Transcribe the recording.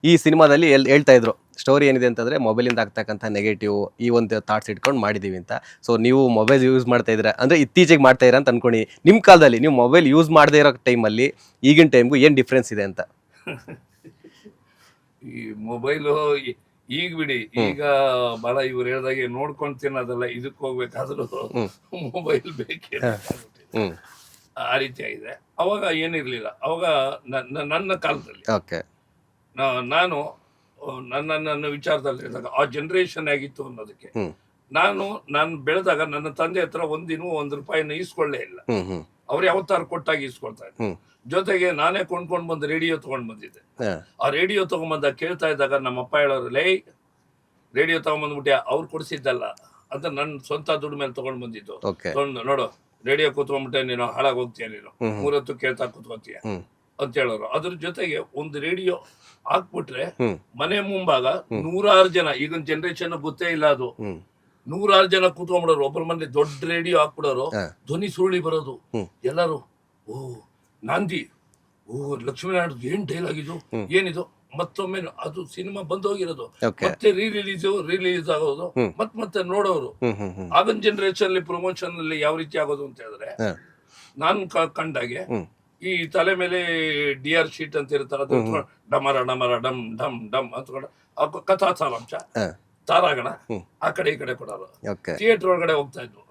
ಈ ಸಿನಿಮಾದಲ್ಲಿ ಹೇಳ್ತಾ ಇದ್ರು ಸ್ಟೋರಿ ಏನಿದೆ ಅಂತಂದ್ರೆ ಮೊಬೈಲಿಂದ ಆಗ್ತಕ್ಕಂಥ ನೆಗೆಟಿವ್ ಈ ಒಂದು ಥಾಟ್ಸ್ ಇಟ್ಕೊಂಡು ಮಾಡಿದೀವಿ ಅಂತ. ಸೊ ನೀವು ಮೊಬೈಲ್ ಯೂಸ್ ಮಾಡ್ತಾ ಇದ್ದೀರಾ ಅಂದ್ರೆ ಇತ್ತೀಚೆಗೆ ಮಾಡ್ತಾ ಇದ್ದೀರಾ ಅಂತ ಅನ್ಕೊಂಡು, ನಿಮ್ಮ ಕಾಲದಲ್ಲಿ ನೀವು ಮೊಬೈಲ್ ಯೂಸ್ ಮಾಡದೇ ಇರೋ ಟೈಮಲ್ಲಿ ಈಗಿನ ಟೈಮ್ಗೂ ಏನು ಡಿಫ್ರೆನ್ಸ್ ಇದೆ ಅಂತ? ಈ ಮೊಬೈಲು ಈಗ ಬಿಡಿ, ಈಗ ಬಹಳ ಇವ್ರು ಹೇಳ್ದಾಗೆ ನೋಡ್ಕೊಂಡ್ ತಿನ್ನೋದಲ್ಲ, ಇದಕ್ಕೆ ಹೋಗ್ಬೇಕಾದ್ರೂ ಮೊಬೈಲ್ ಬೇಕೇ ಬೇಕಾಗ್ಬಿಟ್ಟಿದೆ. ಆ ರೀತಿ ಆಗಿದೆ. ಅವಾಗ ಏನಿರ್ಲಿಲ್ಲ. ಅವಾಗ ನನ್ನ ಕಾಲದಲ್ಲಿ ಓಕೆ ನಾನು ನನ್ನ ವಿಚಾರದಲ್ಲಿ ಹೇಳಿದಾಗ ಆ ಜನರೇಷನ್ ಆಗಿತ್ತು ಅನ್ನೋದಕ್ಕೆ, ನಾನು ಬೆಳೆದಾಗ ನನ್ನ ತಂದೆ ಹತ್ರ ಒಂದಿನೂ ₹1 ಈಸ್ಕೊಳ್ಳೇ ಇಲ್ಲ. ಅವ್ರು ಯಾವತ್ತಾರು ಕೊಟ್ಟಾಗ ಈಸ್ಕೊಳ್ತಾ ಇದ್ರು. ಜೊತೆಗೆ ನಾನೇ ಕೊಂಡ್ಕೊಂಡ್ ಬಂದು ರೇಡಿಯೋ ತಗೊಂಡ್ ಬಂದಿದ್ದೆ. ಆ ರೇಡಿಯೋ ತಗೊಂಡ್ಬಂದಾಗ ಕೇಳ್ತಾ ಇದ್ದಾಗ ನಮ್ಮಪ್ಪ ಹೇಳೋರು, ಲೇ ರೇಡಿಯೋ ತಗೊಂಡ್ಬಂದ್ಬಿಟ್ಟ, ಅವ್ರು ಕೊಡಿಸಿದ್ದಲ್ಲ ಅಂತ ನನ್ನ ಸ್ವಂತ ದುಡ್ಡು ಮೇಲೆ ತಗೊಂಡ್ ಬಂದಿದ್ದು. ನೋಡು ರೇಡಿಯೋ ಕೂತ್ಕೊಂಡ್ಬಿಟ್ಟೆ, ನೀನು ಹಾಳಾಗಿ ಹೋಗ್ತೀಯ, ನೀನು 3 ಹೊತ್ತು ಕೇಳ್ತಾ ಕೂತ್ಕೋತೀಯ ಅಂತ ಹೇಳೋರು. ಅದ್ರ ಜೊತೆಗೆ ಒಂದು ರೇಡಿಯೋ ಹಾಕ್ಬಿಟ್ರೆ ಮನೆ ಮುಂಭಾಗ 100 ಜನ, ಈಗಿನ ಜನರೇಷನ್ ಗೊತ್ತೇ ಇಲ್ಲ ಅದು, 100 ಜನ ಕೂತ್ಕೊಂಡ್ಬಿಡೋರು. ಒಬ್ಬರ ಮನೆ ದೊಡ್ಡ ರೇಡಿಯೋ ಹಾಕ್ಬಿಡೋರು, ಧ್ವನಿ ಸುರುಳಿ ಬರೋದು. ಎಲ್ಲರೂ ಓ ನಾಂದಿ, ಓ ಲಕ್ಷ್ಮೀನಾರಾಯಣ, ಏನ್ ಡೈಲಾಗ್ ಇದು, ಏನಿದು. ಮತ್ತೊಮ್ಮೆ ಅದು ಸಿನಿಮಾ ಬಂದೋಗಿರೋದು, ಮತ್ತೆ ರಿಲೀಸ್ ಆಗೋದು, ಮತ್ತೆ ನೋಡೋರು. ಆಗಿನ ಜನರೇಷನ್ ಅಲ್ಲಿ ಪ್ರಮೋಷನ್ ಅಲ್ಲಿ ಯಾವ ರೀತಿ ಆಗೋದು ಅಂತ ಹೇಳಿದ್ರೆ, ನಾನು ಕಂಡಾಗೆ ಈ ತಲೆ ಮೇಲೆ DR ಶೀಟ್ ಅಂತ ಇರ್ತಾರೆ, ಅದು ಡಮರ ಡಮರ ಡಮ್ ಡಮ್ ಡಮ್ ಅಂತ ಕಥಾ ಸಾರಾಂಶ, ತಾರಾಗಣ ಆ ಕಡೆ ಈ ಕಡೆ ಕೊಡೋರು. ಥಿಯೇಟರ್ ಒಳಗಡೆ ಹೋಗ್ತಾ ಇದ್ವು.